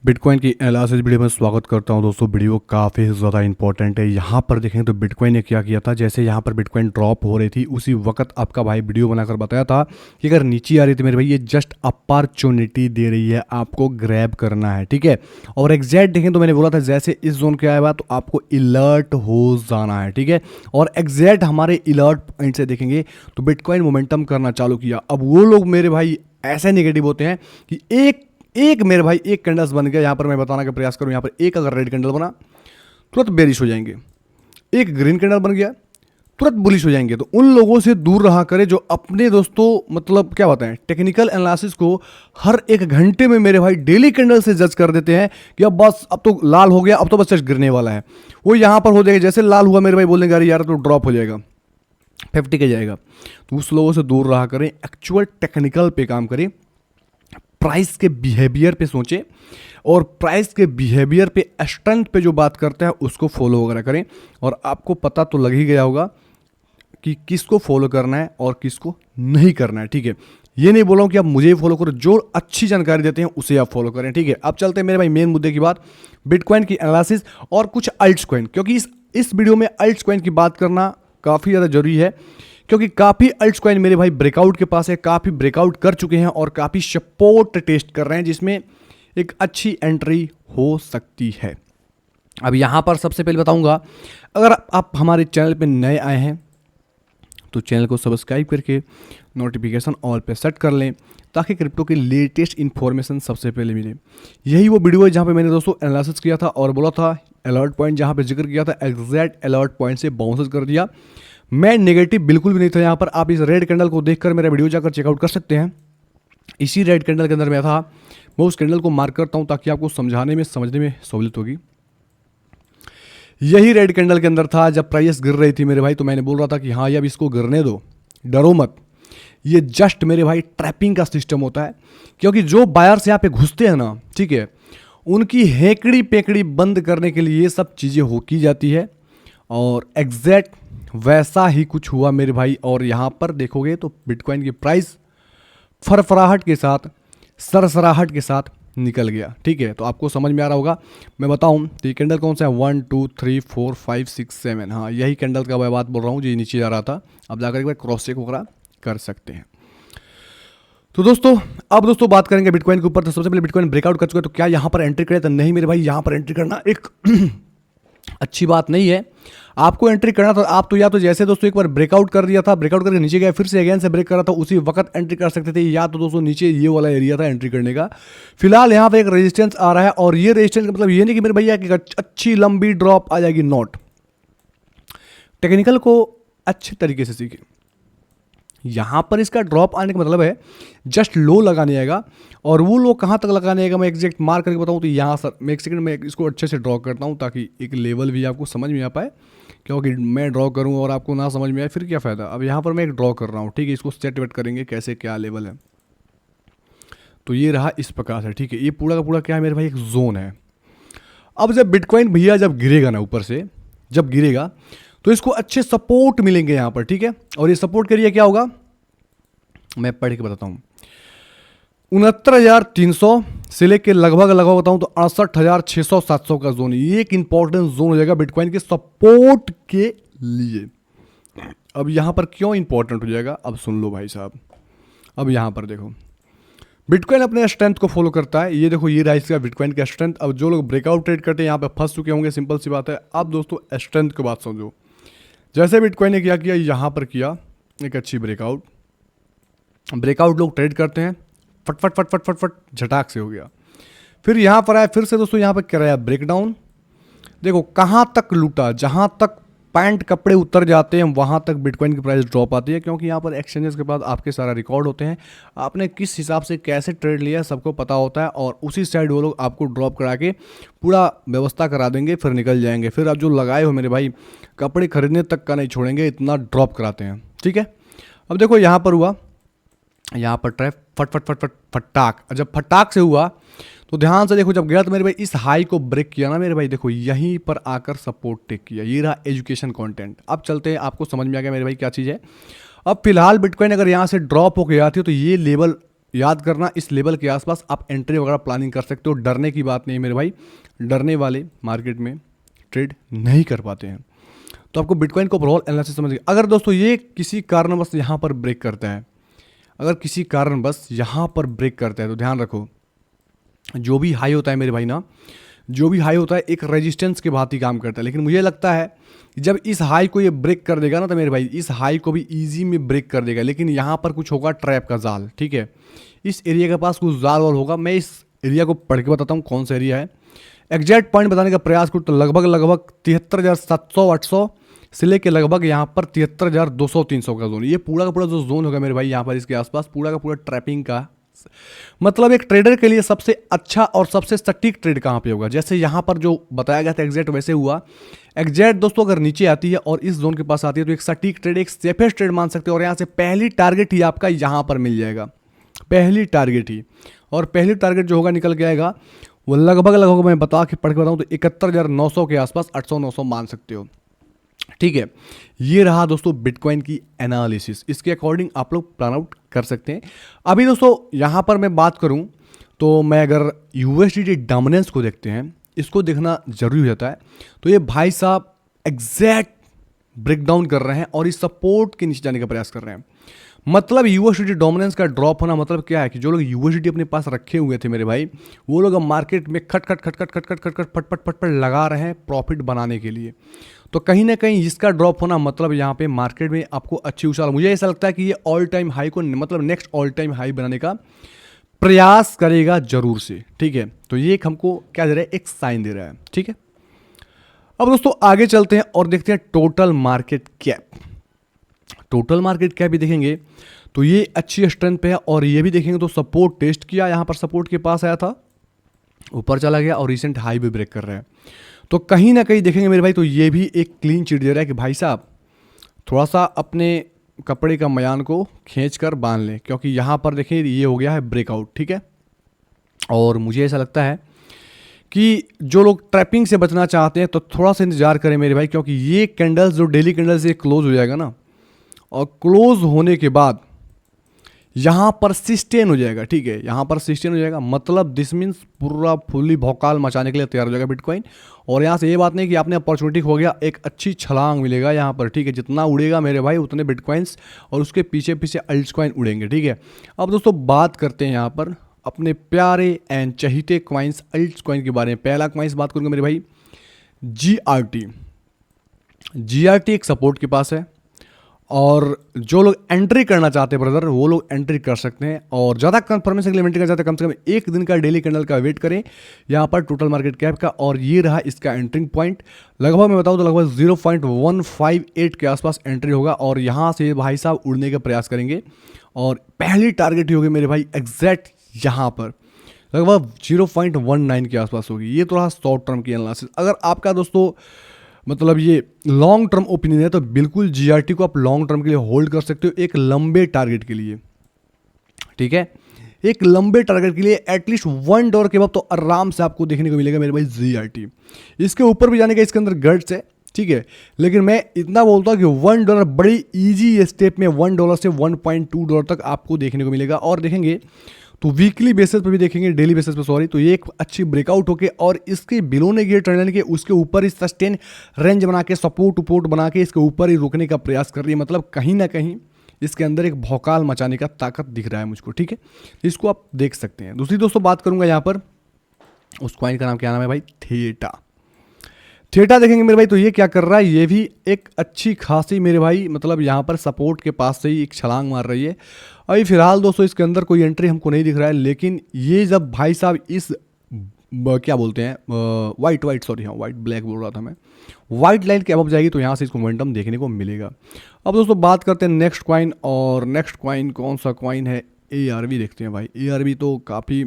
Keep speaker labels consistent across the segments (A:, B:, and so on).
A: Bitcoin की analysis video में स्वागत करता हूं दोस्तों। वीडियो काफ़ी ज़्यादा इंपॉर्टेंट है। यहाँ पर देखें तो बिटकॉइन ने क्या किया था, जैसे यहाँ पर बिटकॉइन ड्रॉप हो रही थी उसी वक्त आपका भाई वीडियो बनाकर बताया था कि अगर नीचे आ रही थी मेरे भाई, ये जस्ट अपॉर्चुनिटी दे रही है, आपको ग्रैब करना है, ठीक है। और एग्जैक्ट देखें तो मैंने बोला था जैसे इस जोन के आया हुआ तो आपको अलर्ट हो जाना है, ठीक है। और एग्जैक्ट हमारे अलर्ट पॉइंट से देखेंगे तो बिटकॉइन मोमेंटम करना चालू किया। अब वो लोग मेरे भाई ऐसे नेगेटिव होते हैं कि एक मेरे भाई एक कैंडल्स बन गया। यहां पर मैं बताने का प्रयास करूं, यहां पर एक अगर रेड कैंडल बना तुरंत बेरिश हो जाएंगे, एक ग्रीन कैंडल बन गया तुरंत बुलिश हो जाएंगे। तो उन लोगों से दूर रहा करें जो अपने दोस्तों मतलब क्या बताएं टेक्निकल एनालिसिस को हर एक घंटे में मेरे भाई डेली कैंडल से जज कर देते हैं कि अब बस अब तो लाल हो गया, अब तो बस जस्ट गिरने वाला है। वो यहां पर हो जाएगा, जैसे लाल हुआ मेरे भाई बोलेंगे अरे यार तो ड्रॉप हो जाएगा, 50 के जाएगा। तो उस लोगों से दूर रहा करें, एक्चुअल टेक्निकल पे काम करें, प्राइस के बिहेवियर पे सोचें और प्राइस के बिहेवियर पे स्ट्रेंथ पे जो बात करते हैं उसको फॉलो वगैरह करें। और आपको पता तो लग ही गया होगा कि किसको फॉलो करना है और किसको नहीं करना है, ठीक है। ये नहीं बोल रहा हूं कि आप मुझे ही फॉलो करो, जो अच्छी जानकारी देते हैं उसे आप फॉलो करें, ठीक है। अब चलते हैं मेरे भाई मेन मुद्दे की बात, बिटकॉइन की एनालिसिस और कुछ अल्ट्स कॉइन, क्योंकि इस वीडियो में अल्ट्स कॉइन की बात करना काफ़ी ज़्यादा जरूरी है, क्योंकि काफ़ी अल्ट्स कॉइन मेरे भाई ब्रेकआउट के पास है, काफ़ी ब्रेकआउट कर चुके हैं और काफ़ी सपोर्ट टेस्ट कर रहे हैं, जिसमें एक अच्छी एंट्री हो सकती है। अब यहाँ पर सबसे पहले बताऊंगा, अगर आप हमारे चैनल पे नए आए हैं तो चैनल को सब्सक्राइब करके नोटिफिकेशन ऑल पे सेट कर लें ताकि क्रिप्टो की लेटेस्ट इन्फॉर्मेशन सबसे पहले मिले। यही वो वीडियो है जहाँ पे मैंने दोस्तों एनालिसिस किया था और बोला था अलर्ट पॉइंट, जहाँ पे जिक्र किया था एग्जैक्ट अलर्ट पॉइंट से बाउंसेस कर दिया। मैं नेगेटिव बिल्कुल भी नहीं था यहाँ पर। आप इस रेड कैंडल को देखकर मेरा वीडियो जाकर चेकआउट कर सकते हैं। इसी रेड कैंडल के अंदर मैं था, मैं उस कैंडल को मार्क करता हूँ ताकि आपको समझाने में समझने में सहूलियत होगी। यही रेड कैंडल के अंदर था जब प्राइस गिर रही थी मेरे भाई, तो मैंने बोल रहा था कि हाँ ये अब इसको गिरने दो, डरो मत, ये जस्ट मेरे भाई ट्रैपिंग का सिस्टम होता है। क्योंकि जो बायर्स यहाँ पे घुसते हैं ना, ठीक है, उनकी हेकड़ी पेकड़ी बंद करने के लिए ये सब चीज़ें हो की जाती है। और एग्जैक्ट वैसा ही कुछ हुआ मेरे भाई। और यहाँ पर देखोगे तो बिटकॉइन की प्राइस फरफराहट के साथ, सरसराहट के साथ निकल गया, ठीक है। तो आपको समझ में आ रहा होगा। मैं बताऊं तो ये कैंडल कौन सा है, 1 2 3 4 5 6 7, हाँ यही कैंडल का मैं बात बोल रहा हूँ जो नीचे जा रहा था। अब जाकर एक बार क्रॉस चेक वगैरह कर सकते हैं। तो दोस्तों अब दोस्तों बात करेंगे बिटकॉइन के ऊपर। तो सबसे पहले बिटकॉइन ब्रेकआउट कर चुका है, तो क्या यहाँ पर एंट्री करें? तो नहीं मेरे भाई, यहाँ पर एंट्री करना एक अच्छी बात नहीं है। आपको एंट्री करना था आप तो या तो जैसे दोस्तों एक बार ब्रेकआउट कर दिया था, ब्रेकआउट करके नीचे गया, फिर से अगेन से ब्रेक करा था, उसी वक्त एंट्री कर सकते थे। या तो दोस्तों नीचे ये वाला एरिया था एंट्री करने का। फिलहाल यहाँ पे एक रेजिस्टेंस आ रहा है और ये रेजिस्टेंस का मतलब ये नहीं कि मेरे भैया कि अच्छी लंबी ड्रॉप आ जाएगी, नॉट। टेक्निकल को अच्छे तरीके से सीखे। यहाँ पर इसका ड्रॉप आने का मतलब है जस्ट लो लगाने आएगा। और वो लो कहाँ तक लगाने आएगा मैं एग्जैक्ट मार्क करके बताऊँ तो यहाँ सर मैं एक सेकंड में इसको अच्छे से ड्रॉ करता हूँ ताकि एक लेवल भी आपको समझ में आ पाए। क्योंकि मैं ड्रॉ करूँ और आपको ना समझ में आए फिर क्या फ़ायदा। अब यहाँ पर मैं एक ड्रॉ कर रहा हूँ, ठीक है, इसको सेट वेट करेंगे कैसे क्या लेवल है। तो ये रहा इस प्रकार से, ठीक है। ये पूरा का पूरा क्या है मेरे भाई, एक जोन है। अब जब बिटकॉइन भैया जब गिरेगा ना, ऊपर से जब गिरेगा तो इसको अच्छे सपोर्ट मिलेंगे यहाँ पर, ठीक है। और ये सपोर्ट के लिए क्या होगा मैं पढ़ के बताता हूँ। 69,300 से लेकर लगभग बताऊँ तो 68,600-700 का जोन, ये एक इंपॉर्टेंट जोन हो जाएगा बिटकॉइन के सपोर्ट के लिए। अब यहाँ पर क्यों इंपॉर्टेंट हो जाएगा, अब सुन लो भाई साहब। अब यहाँ पर देखो बिटकॉइन अपने स्ट्रेंथ को फॉलो करता है। ये देखो ये राइस का बिटकॉइन का स्ट्रेंथ। अब जो लोग ब्रेकआउट ट्रेड करते हैं यहाँ पे फंस चुके होंगे, सिंपल सी बात है। अब दोस्तों स्ट्रेंथ की बात समझो। जैसे बिटकॉइन ने क्या किया, यहाँ पर किया एक अच्छी ब्रेकआउट लोग ट्रेड करते हैं, फट फट फट फट फट फट झटाक से हो गया। फिर यहाँ पर आया, फिर से दोस्तों यहाँ पर कराया ब्रेकडाउन। देखो कहाँ तक लूटा, जहाँ तक पैंट कपड़े उतर जाते हैं वहाँ तक बिटकॉइन की प्राइस ड्रॉप आती है। क्योंकि यहाँ पर एक्सचेंजेस के बाद आपके सारा रिकॉर्ड होते हैं, आपने किस हिसाब से कैसे ट्रेड लिया है सबको पता होता है। और उसी साइड वो लोग आपको ड्रॉप करा के पूरा व्यवस्था करा देंगे, फिर निकल जाएंगे। फिर आप जो लगाए हो मेरे भाई कपड़े खरीदने तक का नहीं छोड़ेंगे, इतना ड्रॉप कराते हैं, ठीक है। अब देखो यहाँ पर हुआ, यहाँ पर ट्रैप फट फट फट फट फटाक, जब फटाक से हुआ तो ध्यान से देखो, जब गया तो मेरे भाई इस हाई को ब्रेक किया ना मेरे भाई, देखो यहीं पर आकर सपोर्ट टेक किया। ये रहा एजुकेशन कंटेंट। अब चलते हैं, आपको समझ में आ गया मेरे भाई क्या चीज़ है। अब फिलहाल बिटकॉइन अगर यहाँ से ड्रॉप होकर आती है तो ये लेवल याद करना, इस लेवल के आसपास आप एंट्री वगैरह प्लानिंग कर सकते हो। डरने की बात नहीं है मेरे भाई, डरने वाले मार्केट में ट्रेड नहीं कर पाते हैं। तो आपको बिटकॉइन को ओवरऑल एनालिसिस समझिए। अगर दोस्तों ये किसी कारणवश यहाँ पर ब्रेक करता है, अगर किसी कारणवश यहाँ पर ब्रेक करता है, तो ध्यान रखो जो भी हाई होता है मेरे भाई ना, जो भी हाई होता है एक रेजिस्टेंस के भांति काम करता है। लेकिन मुझे लगता है कि जब इस हाई को ये ब्रेक कर देगा ना, तो मेरे भाई इस हाई को भी इजी में ब्रेक कर देगा। लेकिन यहाँ पर कुछ होगा ट्रैप का जाल, ठीक है, इस एरिया के पास कुछ जाल वाल होगा। मैं इस एरिया को पढ़ के बताता हूँ कौन सा एरिया है। एग्जैक्ट पॉइंट बताने का प्रयास करूँ तो लगभग 73,700-800 से लेके लगभग यहाँ पर 73,200-300 का जोन, ये पूरा का पूरा जो जोन होगा मेरे भाई यहाँ पर इसके आसपास पूरा का पूरा ट्रैपिंग का, मतलब एक ट्रेडर के लिए सबसे अच्छा और सबसे सटीक ट्रेड कहाँ पे होगा। जैसे यहाँ पर जो बताया गया था एग्जैक्ट वैसे हुआ। एग्जैक्ट दोस्तों अगर नीचे आती है और इस जोन के पास आती है तो एक सटीक ट्रेड, एक सेफेस्ट ट्रेड मान सकते हो। और यहाँ से पहली टारगेट ही आपका यहाँ पर मिल जाएगा, पहली टारगेट ही। और पहली टारगेट जो होगा निकल के आएगा वो लगभग मैं बता के पढ़ के बताऊँ तो 71,900 के आसपास, 800-900 मान सकते हो, ठीक है। ये रहा दोस्तों बिटकॉइन की एनालिसिस, इसके अकॉर्डिंग आप लोग प्लान आउट कर सकते हैं। अभी दोस्तों यहाँ पर मैं बात करूँ तो मैं अगर यूएसडीटी डोमिनेंस को देखते हैं, इसको देखना जरूरी हो जाता है। तो ये भाई साहब एग्जैक्ट ब्रेकडाउन कर रहे हैं और इस सपोर्ट के नीचे जाने का प्रयास कर रहे हैं। मतलब यूएसडीटी डोमिनेंस का ड्रॉप होना मतलब क्या है कि जो लोग यूएसडीटी अपने पास रखे हुए थे मेरे भाई, वो लोग अब मार्केट में खट खट खट खट खट खट खट खट फट फट फट फट लगा रहे हैं प्रॉफिट बनाने के लिए। तो कहीं ना कहीं इसका ड्रॉप होना मतलब यहाँ पे मार्केट में आपको अच्छी उछाल, मुझे ऐसा लगता है कि ये ऑल टाइम हाई को मतलब नेक्स्ट ऑल टाइम हाई बनाने का प्रयास करेगा जरूर से, ठीक है। तो ये एक हमको क्या दे रहा है, एक साइन दे रहा है, ठीक है। अब दोस्तों आगे चलते हैं और देखते हैं total market cap. Total market cap भी देखेंगे तो ये अच्छी स्ट्रेंथ पे है। और ये भी देखेंगे तो सपोर्ट टेस्ट किया, यहाँ पर सपोर्ट के पास आया था, ऊपर चला गया और रिसेंट हाई भी ब्रेक कर रहा है। तो कहीं ना कहीं देखेंगे मेरे भाई तो ये भी एक क्लीन चिट दे रहा है कि भाई साहब थोड़ा सा अपने कपड़े का मयान को खींच कर बांध लें, क्योंकि यहाँ पर देखें ये हो गया है ब्रेकआउट, ठीक है। और मुझे ऐसा लगता है कि जो लोग ट्रैपिंग से बचना चाहते हैं तो थोड़ा सा इंतजार करें मेरे भाई, क्योंकि ये कैंडल्स जो डेली कैंडल्स ये क्लोज हो जाएगा ना, और क्लोज होने के बाद यहाँ पर सिस्टेन हो जाएगा, ठीक है, यहाँ पर सिस्टेन हो जाएगा। मतलब दिस मीन्स पूरा फुली भौकाल मचाने के लिए तैयार हो जाएगा बिटकॉइन। और यहाँ से ये बात नहीं कि आपने अपॉर्चुनिटी हो गया, एक अच्छी छलांग मिलेगा यहाँ पर, ठीक है। जितना उड़ेगा मेरे भाई उतने बिटकॉइंस और उसके पीछे पीछे अल्टकॉइन उड़ेंगे, ठीक है। अब दोस्तों बात करते हैं यहाँ पर अपने प्यारे एंड चहीते कॉइन्स अल्टकॉइन के बारे में। पहला कॉइन्स बात करूँगा मेरे भाई GRT। GRT एक सपोर्ट के पास है और जो लोग एंट्री करना चाहते हैं ब्रदर वो लोग एंट्री कर सकते हैं। और ज़्यादा कंफर्मेशन के लिए एंट्री करना चाहते हैं कम से कम एक दिन का डेली कैंडल का वेट करें यहाँ पर टोटल मार्केट कैप का। और ये रहा इसका एंट्रिंग पॉइंट, लगभग मैं बताऊँ तो लगभग 0.158 के आसपास एंट्री होगा। और यहाँ से भाई साहब उड़ने का प्रयास करेंगे और पहली टारगेट ही होगी मेरे भाई एग्जैक्ट यहाँ पर लगभग 0.19 के आसपास होगी। ये तो रहा शॉर्ट टर्म की एनालिसिस। अगर आपका दोस्तों मतलब ये लॉन्ग टर्म ओपिनियन है तो बिल्कुल GRT को आप लॉन्ग टर्म के लिए होल्ड कर सकते हो, एक लंबे टारगेट के लिए, ठीक है। एक लंबे टारगेट के लिए एटलीस्ट $1 के बाद तो आराम से आपको देखने को मिलेगा मेरे भाई GRT। इसके ऊपर भी जाने का इसके अंदर गट्स है, ठीक है। लेकिन मैं इतना बोलता हूँ कि $1 बड़ी इजी स्टेप में $1 से $1.2 तक आपको देखने को मिलेगा। और देखेंगे तो वीकली बेसिस पे भी देखेंगे, डेली बेसिस पे सॉरी, तो ये एक अच्छी ब्रेकआउट होके और इसके बिलो ने गियर ट्रेंड के उसके ऊपर ही सस्टेन रेंज बना के सपोर्ट उपोर्ट बना के इसके ऊपर ही रुकने का प्रयास कर रही है। मतलब कहीं ना कहीं इसके अंदर एक भौकाल मचाने का ताकत दिख रहा है मुझको, ठीक है। इसको आप देख सकते हैं। दूसरी दोस्तों बात करूंगा यहाँ पर उस कॉइन का नाम क्या नाम है भाई, थीटा। थीटा देखेंगे मेरे भाई तो ये क्या कर रहा है, ये भी एक अच्छी खासी मेरे भाई मतलब यहाँ पर सपोर्ट के पास से ही एक छलांग मार रही है। अभी फिलहाल दोस्तों इसके अंदर कोई एंट्री हमको नहीं दिख रहा है। लेकिन ये जब भाई साहब इस क्या बोलते हैं वाइट ब्लैक बोल रहा था मैं, वाइट लाइन के अब जाएगी तो यहाँ से इसको मोमेंटम देखने को मिलेगा। अब दोस्तों बात करते हैं नेक्स्ट कॉइन। और नेक्स्ट कॉइन कौन सा कॉइन है, ARB देखते हैं भाई। ARB तो काफ़ी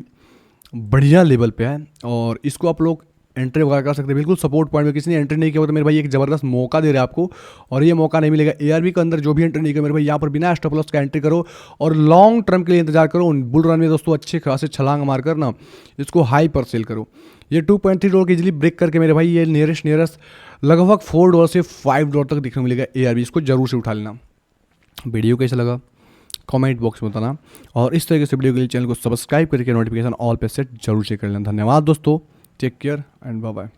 A: बढ़िया लेवल पे है और इसको आप लोग एंट्री वगैरह कर सकते हैं। बिल्कुल सपोर्ट पॉइंट में किसी ने एंट्री नहीं किया तो मेरे भाई एक ज़बरदस्त मौका दे रहा है आपको, और ये मौका नहीं मिलेगा। ARB के अंदर जो भी एंट्री नहीं किया मेरे भाई यहाँ पर बिना स्टॉप लॉस का एंट्री करो और लॉन्ग टर्म के लिए इंतजार करो। बुल रन में दोस्तों अच्छे खासे छलांग मारकर ना इसको हाई पर सेल करो। ये $2.3 की इजिली ब्रेक करके मेरे भाई ये नियरेस्ट लगभग $4 से $5 तक दिखने को मिलेगा ARB। इसको जरूर से उठा लेना। वीडियो कैसा लगा कमेंट बॉक्स में बताना। और इस तरीके से वीडियो के लिए चैनल को सब्सक्राइब करके नोटिफिकेशन ऑल पे सेट जरूर चेक कर लेना। धन्यवाद दोस्तों, take care and bye bye.